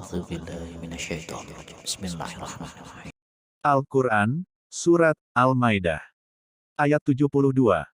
أعوذ بالله من الشيطان الرجيم بسم الله الرحمن الرحيم Al-Quran, Surat Al-Maidah. Ayat 72,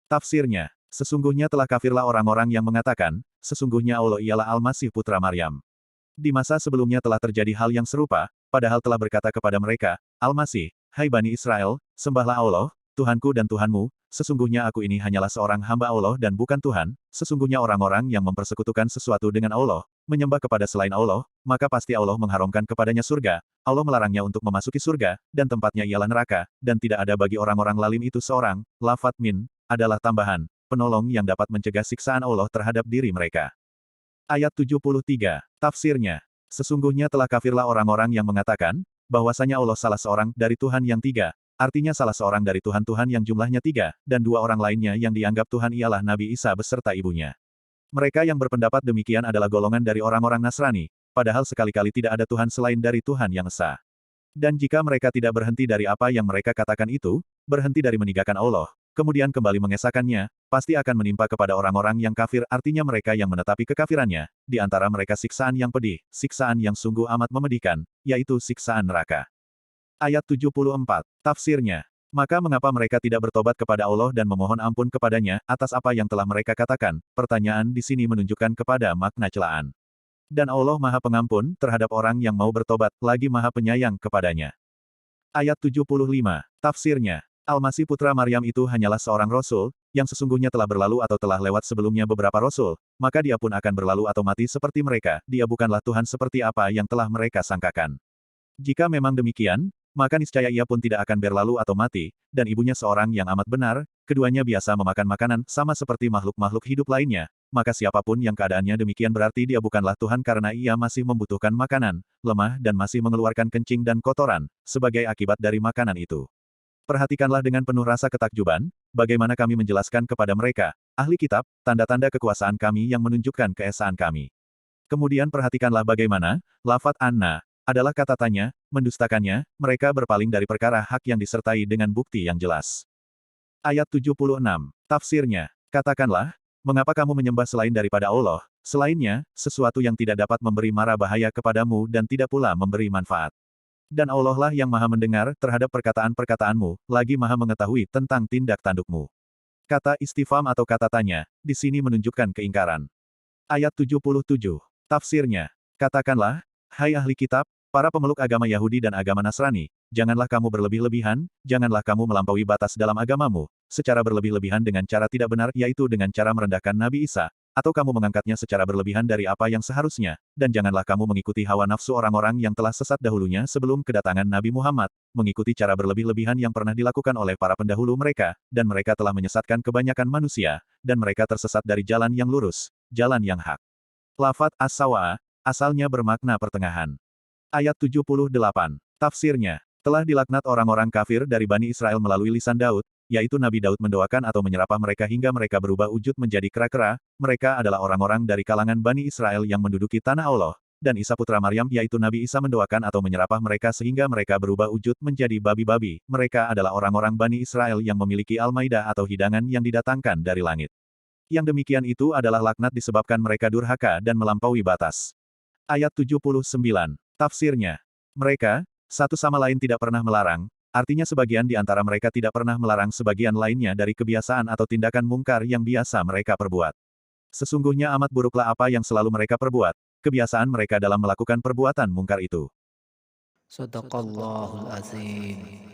tafsirnya, sesungguhnya telah kafirlah orang-orang yang mengatakan, sesungguhnya Allah ialah Al-Masih putra Maryam. Di masa sebelumnya telah terjadi hal yang serupa, padahal telah berkata kepada mereka, Al-Masih, hai Bani Israel, sembahlah Allah, Tuhanku dan Tuhanmu, sesungguhnya aku ini hanyalah seorang hamba Allah dan bukan Tuhan, sesungguhnya orang-orang yang mempersekutukan sesuatu dengan Allah, menyembah kepada selain Allah, maka pasti Allah mengharamkan kepadanya surga, Allah melarangnya untuk memasuki surga, dan tempatnya ialah neraka, dan tidak ada bagi orang-orang lalim itu seorang, lafat min, adalah tambahan, penolong yang dapat mencegah siksaan Allah terhadap diri mereka. Ayat 73, tafsirnya, sesungguhnya telah kafirlah orang-orang yang mengatakan, bahwasanya Allah salah seorang dari Tuhan yang tiga, artinya salah seorang dari Tuhan-Tuhan yang jumlahnya tiga, dan dua orang lainnya yang dianggap Tuhan ialah Nabi Isa beserta ibunya. Mereka yang berpendapat demikian adalah golongan dari orang-orang Nasrani, padahal sekali-kali tidak ada Tuhan selain dari Tuhan yang esa. Dan jika mereka tidak berhenti dari apa yang mereka katakan itu, berhenti dari meninggalkan Allah, kemudian kembali mengesahkannya, pasti akan menimpa kepada orang-orang yang kafir artinya mereka yang menetapi kekafirannya, di antara mereka siksaan yang pedih, siksaan yang sungguh amat memedihkan, yaitu siksaan neraka. Ayat 74, tafsirnya. Maka mengapa mereka tidak bertobat kepada Allah dan memohon ampun kepadanya, atas apa yang telah mereka katakan? Pertanyaan di sini menunjukkan kepada makna celaan. Dan Allah Maha Pengampun terhadap orang yang mau bertobat, lagi Maha Penyayang kepadanya. Ayat 75, tafsirnya. Al-Masih putra Maryam itu hanyalah seorang Rasul, yang sesungguhnya telah berlalu atau telah lewat sebelumnya beberapa Rasul, maka dia pun akan berlalu atau mati seperti mereka, dia bukanlah Tuhan seperti apa yang telah mereka sangkakan. Jika memang demikian, maka niscaya ia pun tidak akan berlalu atau mati, dan ibunya seorang yang amat benar, keduanya biasa memakan makanan sama seperti makhluk-makhluk hidup lainnya, maka siapapun yang keadaannya demikian berarti dia bukanlah Tuhan karena ia masih membutuhkan makanan, lemah dan masih mengeluarkan kencing dan kotoran, sebagai akibat dari makanan itu. Perhatikanlah dengan penuh rasa ketakjuban, bagaimana kami menjelaskan kepada mereka, ahli kitab, tanda-tanda kekuasaan kami yang menunjukkan keesaan kami. Kemudian perhatikanlah bagaimana, lafat anna, adalah kata tanya, mendustakannya, mereka berpaling dari perkara hak yang disertai dengan bukti yang jelas. Ayat 76, tafsirnya, katakanlah, mengapa kamu menyembah selain daripada Allah, selainnya, sesuatu yang tidak dapat memberi mara bahaya kepadamu dan tidak pula memberi manfaat. Dan Allah lah yang maha mendengar terhadap perkataan-perkataanmu, lagi maha mengetahui tentang tindak tandukmu. Kata istifham atau kata tanya, di sini menunjukkan keingkaran. Ayat 77, tafsirnya, katakanlah, hai ahli kitab, para pemeluk agama Yahudi dan agama Nasrani, janganlah kamu berlebih-lebihan, janganlah kamu melampaui batas dalam agamamu, secara berlebih-lebihan dengan cara tidak benar yaitu dengan cara merendahkan Nabi Isa, atau kamu mengangkatnya secara berlebihan dari apa yang seharusnya, dan janganlah kamu mengikuti hawa nafsu orang-orang yang telah sesat dahulunya sebelum kedatangan Nabi Muhammad, mengikuti cara berlebih-lebihan yang pernah dilakukan oleh para pendahulu mereka, dan mereka telah menyesatkan kebanyakan manusia, dan mereka tersesat dari jalan yang lurus, jalan yang hak. Lafat as-sawa, asalnya bermakna pertengahan. Ayat 78, tafsirnya, telah dilaknat orang-orang kafir dari Bani Israel melalui lisan Daud, yaitu Nabi Daud mendoakan atau menyerapah mereka hingga mereka berubah wujud menjadi kera-kera, mereka adalah orang-orang dari kalangan Bani Israel yang menduduki tanah Allah, dan Isa putra Maryam yaitu Nabi Isa mendoakan atau menyerapah mereka sehingga mereka berubah wujud menjadi babi-babi, mereka adalah orang-orang Bani Israel yang memiliki Al-Maidah atau hidangan yang didatangkan dari langit. Yang demikian itu adalah laknat disebabkan mereka durhaka dan melampaui batas. Ayat 79, tafsirnya. Mereka, satu sama lain tidak pernah melarang, artinya sebagian di antara mereka tidak pernah melarang sebagian lainnya dari kebiasaan atau tindakan mungkar yang biasa mereka perbuat. Sesungguhnya amat buruklah apa yang selalu mereka perbuat, kebiasaan mereka dalam melakukan perbuatan mungkar itu. Sadaqallahul Azim.